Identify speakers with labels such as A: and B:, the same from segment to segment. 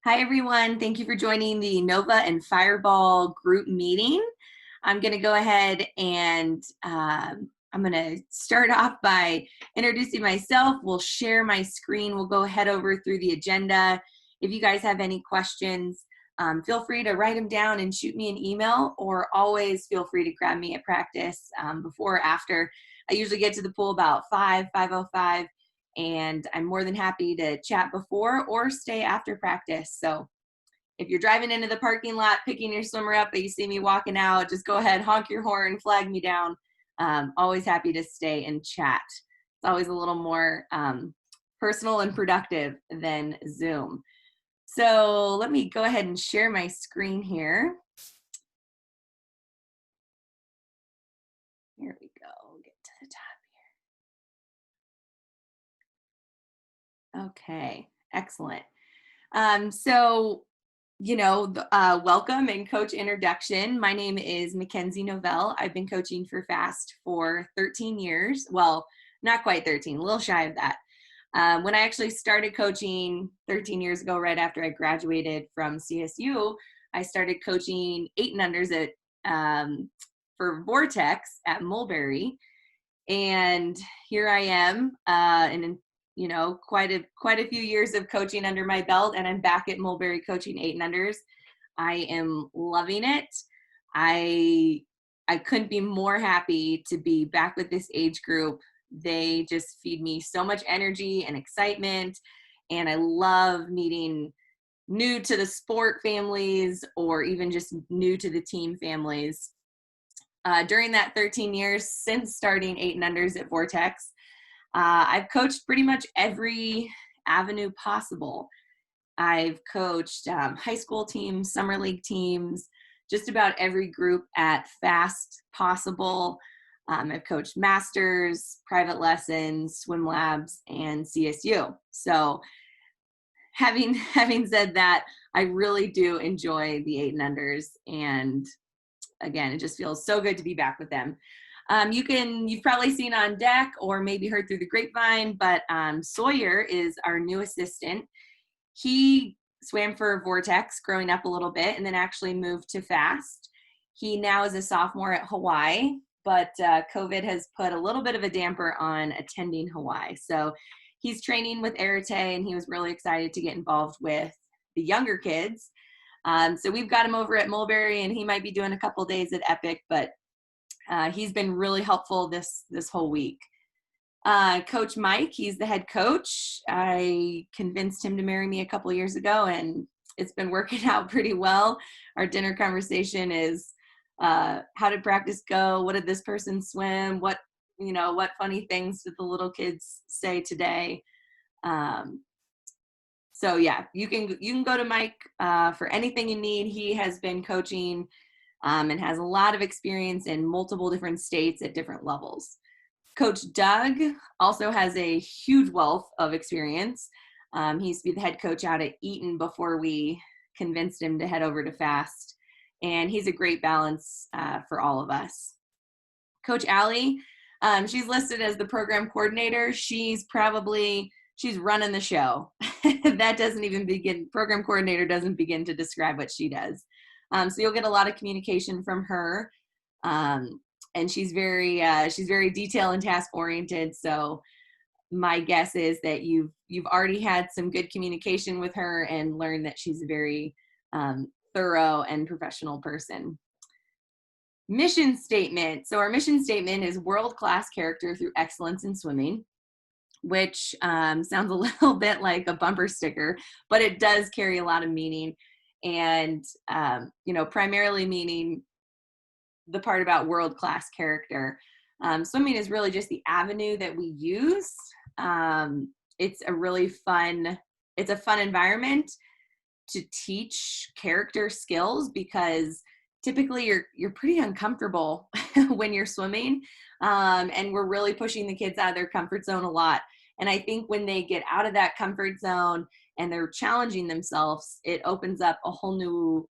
A: Hi, everyone. Thank you for joining the Nova and Fireball group meeting. I'm going to go ahead and I'm going to start off by introducing myself. We'll share my screen. We'll go head over through the agenda. If you guys have any questions, feel free to write them down and shoot me an email, or always feel free to grab me at practice before or after. I usually get to the pool about 5:05. And I'm more than happy to chat before or stay after practice. So if you're driving into the parking lot, picking your swimmer up, but you see me walking out, just go ahead, honk your horn, flag me down. Always happy to stay and chat. It's always a little more personal and productive than Zoom. So let me go ahead and share my screen here. Here we go, get to the top here. Okay, excellent. Welcome and coach introduction. My name is Mackenzie Novell. I've been coaching for FAST for 13 years. Well, not quite 13, a little shy of that. When I actually started coaching 13 years ago, right after I graduated from CSU, I started coaching 8 and unders for Vortex at Mulberry. And here I am, quite a few years of coaching under my belt, and I'm back at Mulberry coaching 8 and unders. I am loving it. I couldn't be more happy to be back with this age group. They just feed me so much energy and excitement, and I love meeting new to the sport families or even just new to the team families. During that 13 years since starting 8 and unders at Vortex, I've coached pretty much every avenue possible. I've coached high school teams, summer league teams, just about every group at FAST possible. I've coached masters, private lessons, swim labs, and CSU. So having said that, I really do enjoy the 8 and unders, and again, it just feels so good to be back with them. You've probably seen on deck or maybe heard through the grapevine, but Sawyer is our new assistant. He swam for Vortex growing up a little bit and then actually moved to FAST. He now is a sophomore at Hawaii, but COVID has put a little bit of a damper on attending Hawaii. So he's training with Arete, and he was really excited to get involved with the younger kids. So we've got him over at Mulberry, and he might be doing a couple days at Epic, but he's been really helpful this whole week. Coach Mike, he's the head coach. I convinced him to marry me a couple years ago, and it's been working out pretty well. Our dinner conversation is, how did practice go? What did this person swim? What funny things did the little kids say today? So yeah, you can go to Mike for anything you need. He has been coaching and has a lot of experience in multiple different states at different levels. Coach Doug also has a huge wealth of experience. He used to be the head coach out at Eaton before we convinced him to head over to FAST, and he's a great balance for all of us. Coach Allie, she's listed as the program coordinator. She's running the show. That doesn't even begin, program coordinator doesn't begin to describe what she does. So you'll get a lot of communication from her. And she's very detail and task oriented. So my guess is that you've already had some good communication with her and learned that she's a very thorough and professional person. Mission statement. So our mission statement is world-class character through excellence in swimming, which sounds a little bit like a bumper sticker, but it does carry a lot of meaning. And, primarily meaning the part about world-class character. Swimming is really just the avenue that we use. It's a fun environment to teach character skills, because typically you're pretty uncomfortable when you're swimming. And we're really pushing the kids out of their comfort zone a lot. And I think when they get out of that comfort zone and they're challenging themselves, it opens up a whole new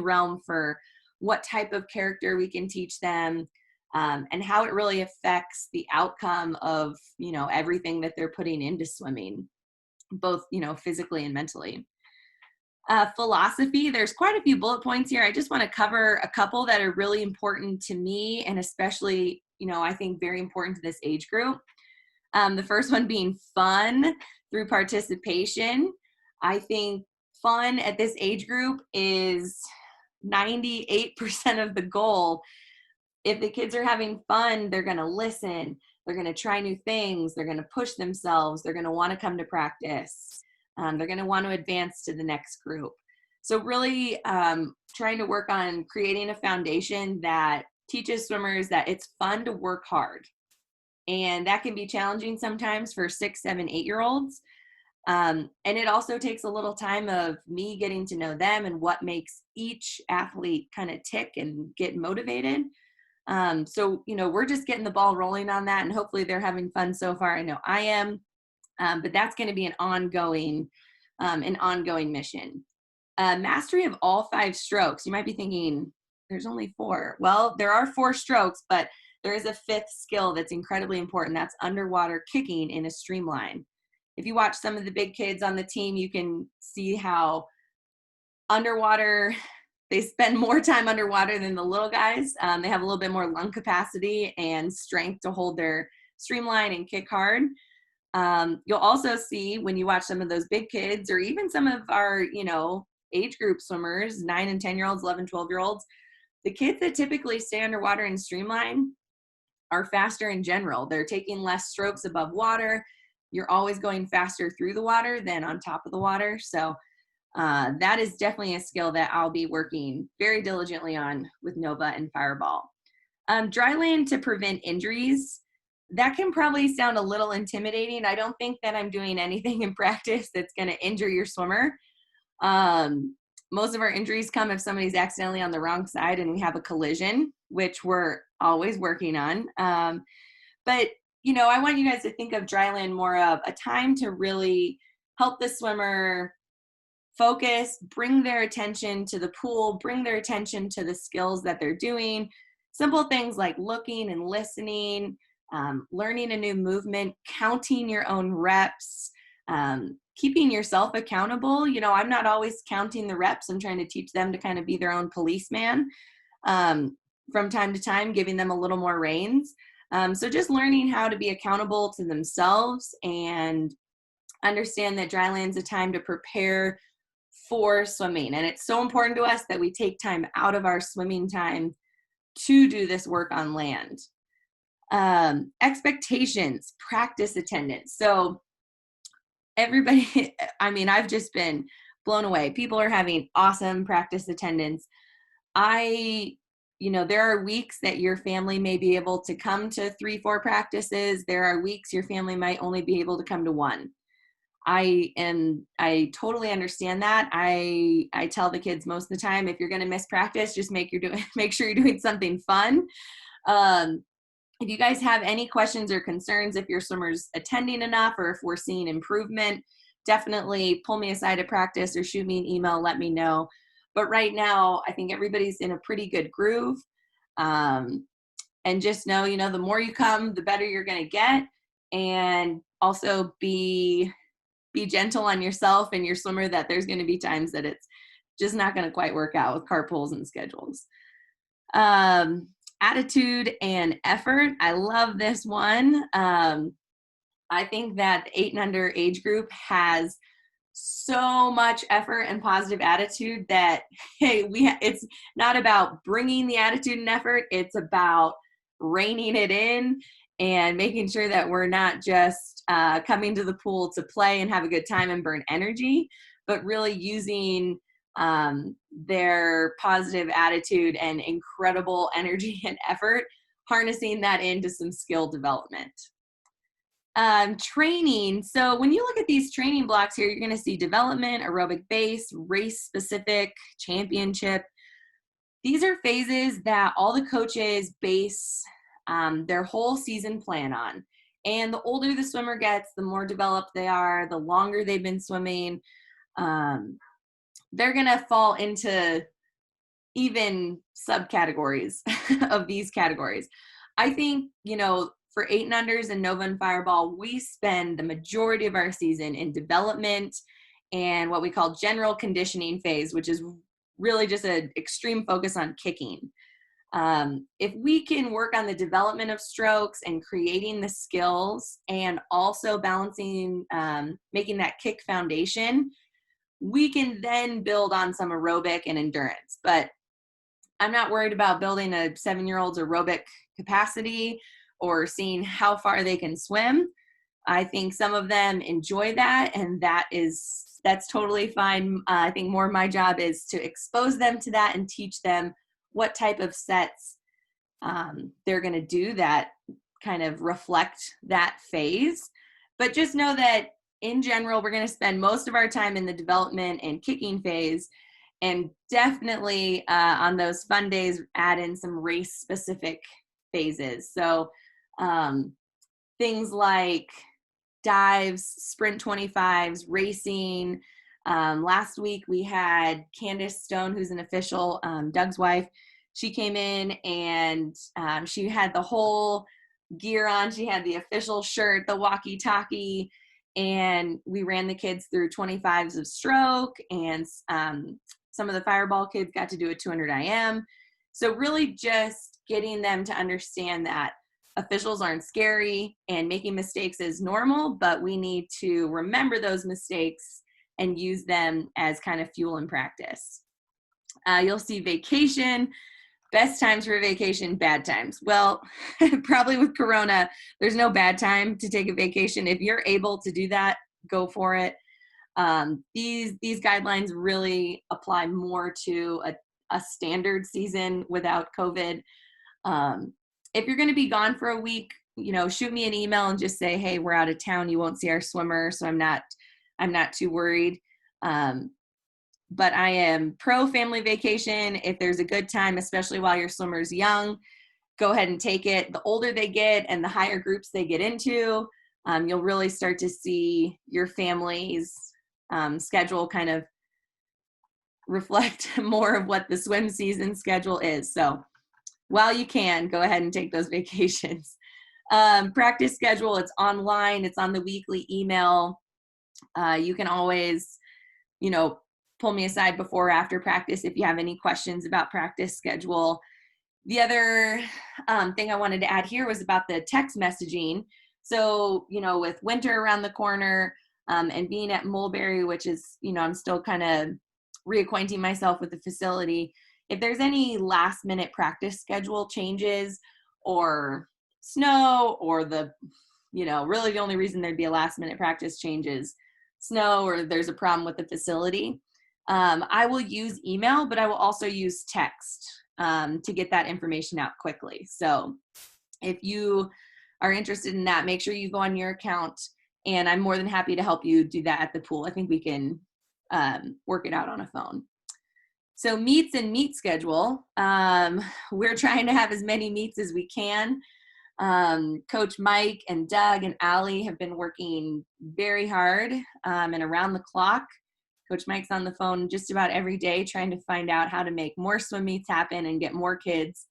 A: realm for what type of character we can teach them, and how it really affects the outcome of, everything that they're putting into swimming, both, physically and mentally. Philosophy, there's quite a few bullet points here. I just want to cover a couple that are really important to me, and especially, I think very important to this age group. The first one being fun through participation. I think fun at this age group is 98% of the goal. If the kids are having fun, they're going to listen, they're going to try new things, they're going to push themselves, they're going to want to come to practice, they're going to want to advance to the next group. So really trying to work on creating a foundation that teaches swimmers that it's fun to work hard. And that can be challenging sometimes for 6, 7, 8-year-olds. And it also takes a little time of me getting to know them and what makes each athlete kind of tick and get motivated. So, we're just getting the ball rolling on that, and hopefully they're having fun so far. I know I am, but that's going to be an ongoing mission. Mastery of all 5 strokes. You might be thinking there's only 4. Well, there are 4 strokes, but there is a 5th skill that's incredibly important. That's underwater kicking in a streamline. If you watch some of the big kids on the team, you can see how underwater, they spend more time underwater than the little guys. They have a little bit more lung capacity and strength to hold their streamline and kick hard. You'll also see when you watch some of those big kids, or even some of our, age group swimmers, 9 and 10-year-olds, 11, 12-year-olds, the kids that typically stay underwater and streamline are faster in general. They're taking less strokes above water. You're always going faster through the water than on top of the water. So that is definitely a skill that I'll be working very diligently on with Nova and Fireball. Dry land to prevent injuries. That can probably sound a little intimidating. I don't think that I'm doing anything in practice that's going to injure your swimmer. Most of our injuries come if somebody's accidentally on the wrong side and we have a collision, which we're always working on. But, I want you guys to think of dry land more of a time to really help the swimmer focus, bring their attention to the pool, bring their attention to the skills that they're doing. Simple things like looking and listening, learning a new movement, counting your own reps, keeping yourself accountable. I'm not always counting the reps. I'm trying to teach them to kind of be their own policeman from time to time, giving them a little more reins. So just learning how to be accountable to themselves and understand that dry land's a time to prepare for swimming. And it's so important to us that we take time out of our swimming time to do this work on land. Expectations, practice attendance. So everybody, I've just been blown away. People are having awesome practice attendance. There are weeks that your family may be able to come to 3, 4 practices. There are weeks your family might only be able to come to 1. I totally understand that. I tell the kids most of the time, if you're going to miss practice, just make sure you're doing something fun. If you guys have any questions or concerns, if your swimmer's attending enough or if we're seeing improvement, definitely pull me aside at practice or shoot me an email, let me know. But right now, I think everybody's in a pretty good groove. And just know, the more you come, the better you're going to get. And also be gentle on yourself and your swimmer, that there's going to be times that it's just not going to quite work out with carpools and schedules. Attitude and effort. I love this one. I think that the 8 and under age group has so much effort and positive attitude that, hey, it's not about bringing the attitude and effort. It's about reining it in and making sure that we're not just coming to the pool to play and have a good time and burn energy, but really using their positive attitude and incredible energy and effort, harnessing that into some skill development. Training. So when you look at these training blocks here, you're going to see development, aerobic base, race specific, championship. These are phases that all the coaches base their whole season plan on. And the older the swimmer gets, the more developed they are, the longer they've been swimming, they're going to fall into even subcategories of these categories. I think, for 8 and unders and Nova and Fireball, we spend the majority of our season in development and what we call general conditioning phase, which is really just an extreme focus on kicking. If we can work on the development of strokes and creating the skills and also balancing, making that kick foundation, we can then build on some aerobic and endurance. But I'm not worried about building a 7-year-old's aerobic capacity or seeing how far they can swim. I think some of them enjoy that, and that's totally fine. I think more my job is to expose them to that and teach them what type of sets they're going to do that kind of reflect that phase. But just know that in general, we're going to spend most of our time in the development and kicking phase, and definitely on those fun days, add in some race specific phases. So things like dives, sprint 25s, racing. Last week we had Candace Stone, who's an official, Doug's wife. She came in and she had the whole gear on. She had the official shirt, the walkie-talkie, and we ran the kids through 25s of stroke, and some of the fireball kids got to do a 200 IM. So really just getting them to understand that officials aren't scary and making mistakes is normal, but we need to remember those mistakes and use them as kind of fuel in practice. You'll see vacation, best times for a vacation, bad times. Well, probably with Corona, there's no bad time to take a vacation. If you're able to do that, go for it. These guidelines really apply more to a standard season without COVID. If you're going to be gone for a week, shoot me an email and just say, hey, we're out of town. You won't see our swimmer. So I'm not too worried. But I am pro family vacation. If there's a good time, especially while your swimmer's young, go ahead and take it. The older they get and the higher groups they get into, you'll really start to see your family's schedule kind of reflect more of what the swim season schedule is. So while you can, go ahead and take those vacations. Practice schedule, it's online. It's on the weekly email. You can always, pull me aside before or after practice if you have any questions about practice schedule. The other thing I wanted to add here was about the text messaging. So, with winter around the corner and being at Mulberry, which is, I'm still kind of reacquainting myself with the facility. If there's any last minute practice schedule changes or snow or really the only reason there'd be a last minute practice change is snow or there's a problem with the facility, I will use email, but I will also use text to get that information out quickly. So if you are interested in that, make sure you go on your account, and I'm more than happy to help you do that at the pool. I think we can work it out on a phone. So meets and meet schedule. We're trying to have as many meets as we can. Coach Mike and Doug and Allie have been working very hard and around the clock. Coach Mike's on the phone just about every day trying to find out how to make more swim meets happen and get more kids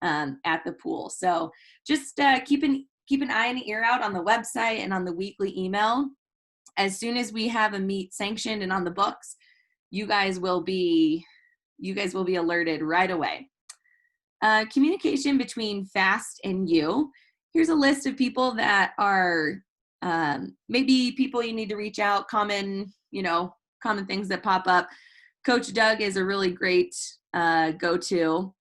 A: at the pool. So just keep an eye and ear out on the website and on the weekly email. As soon as we have a meet sanctioned and on the books, you guys will be alerted right away. Communication between FAST and you. Here's a list of people that are maybe people you need to reach out, common things that pop up. Coach Doug is a really great go-to.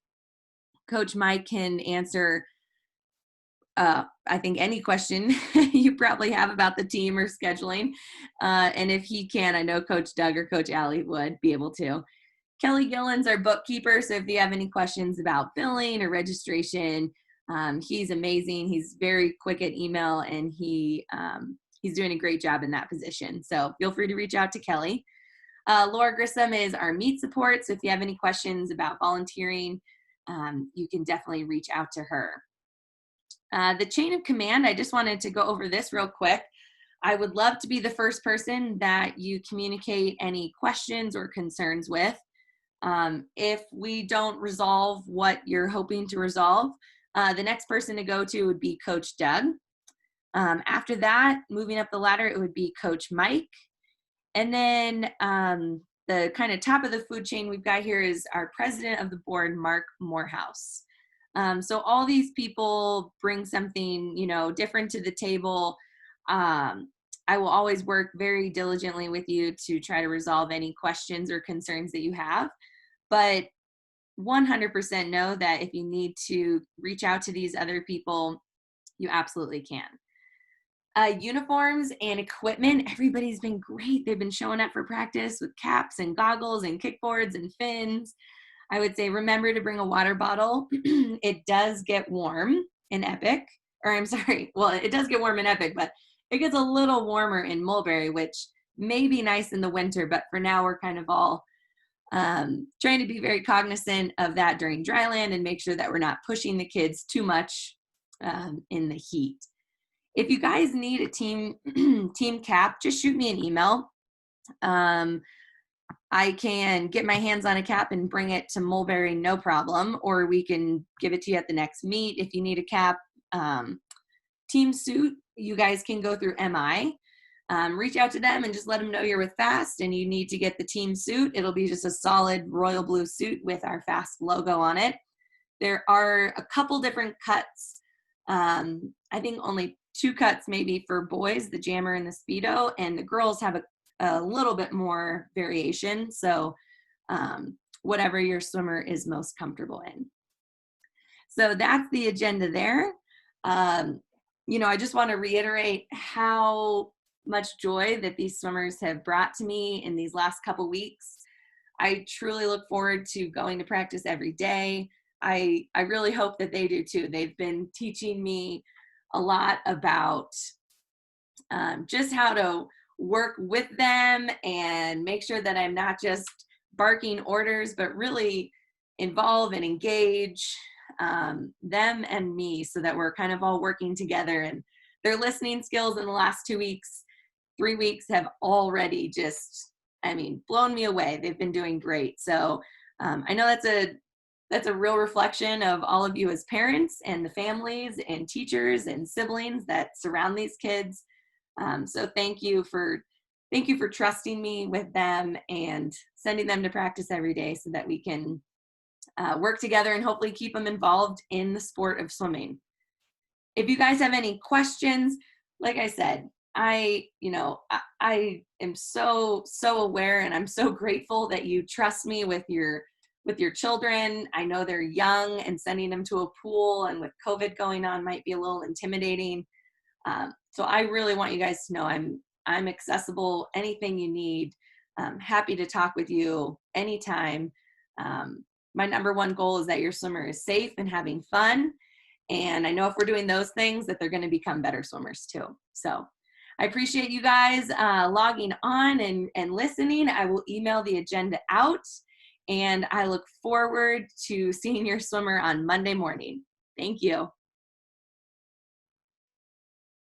A: Coach Mike can answer, I think, any question you probably have about the team or scheduling. And if he can, I know Coach Doug or Coach Allie would be able to. Kelly Gillen's our bookkeeper, so if you have any questions about billing or registration, he's amazing. He's very quick at email, and he's doing a great job in that position. So feel free to reach out to Kelly. Laura Grissom is our meet support, so if you have any questions about volunteering, you can definitely reach out to her. The chain of command, I just wanted to go over this real quick. I would love to be the first person that you communicate any questions or concerns with. If we don't resolve what you're hoping to resolve, the next person to go to would be Coach Doug. After that, moving up the ladder, it would be Coach Mike. And then the kind of top of the food chain we've got here is our president of the board, Mark Morehouse. So all these people bring something, different to the table. I will always work very diligently with you to try to resolve any questions or concerns that you have. But 100% know that if you need to reach out to these other people, you absolutely can. Uniforms and equipment, everybody's been great. They've been showing up for practice with caps and goggles and kickboards and fins. I would say remember to bring a water bottle. It does get warm in Epic, or I'm sorry, well, it does get warm in Epic, but it gets a little warmer in Mulberry, which may be nice in the winter, but for now we're kind of all trying to be very cognizant of that during dryland and make sure that we're not pushing the kids too much in the heat. If you guys need a team cap, just shoot me an email. I can get my hands on a cap and bring it to Mulberry, no problem, or we can give it to you at the next meet. If you need a cap, team suit, you guys can go through MI. Reach out to them and just let them know you're with FAST and you need to get the team suit. It'll be just a solid royal blue suit with our FAST logo on it. There are a couple different cuts. I think only 2 cuts maybe for boys, the jammer and the Speedo, and the girls have a little bit more variation. So whatever your swimmer is most comfortable in. So that's the agenda there. I just want to reiterate how much joy that these swimmers have brought to me in these last couple weeks. I truly look forward to going to practice every day. I really hope that they do too. They've been teaching me a lot about just how to work with them and make sure that I'm not just barking orders, but really involve and engage them and me so that we're kind of all working together. And their listening skills in the last 3 weeks have already just, blown me away. They've been doing great. So I know that's a real reflection of all of you as parents and the families and teachers and siblings that surround these kids. So thank you for trusting me with them and sending them to practice every day so that we can work together and hopefully keep them involved in the sport of swimming. If you guys have any questions, like I said, I am so aware and I'm so grateful that you trust me with your children. I know they're young and sending them to a pool and with COVID going on might be a little intimidating. So I really want you guys to know I'm accessible. Anything you need, I'm happy to talk with you anytime. My number one goal is that your swimmer is safe and having fun. And I know if we're doing those things that they're going to become better swimmers too. So I appreciate you guys logging on and listening. I will email the agenda out and I look forward to seeing your swimmer on Monday morning. Thank you.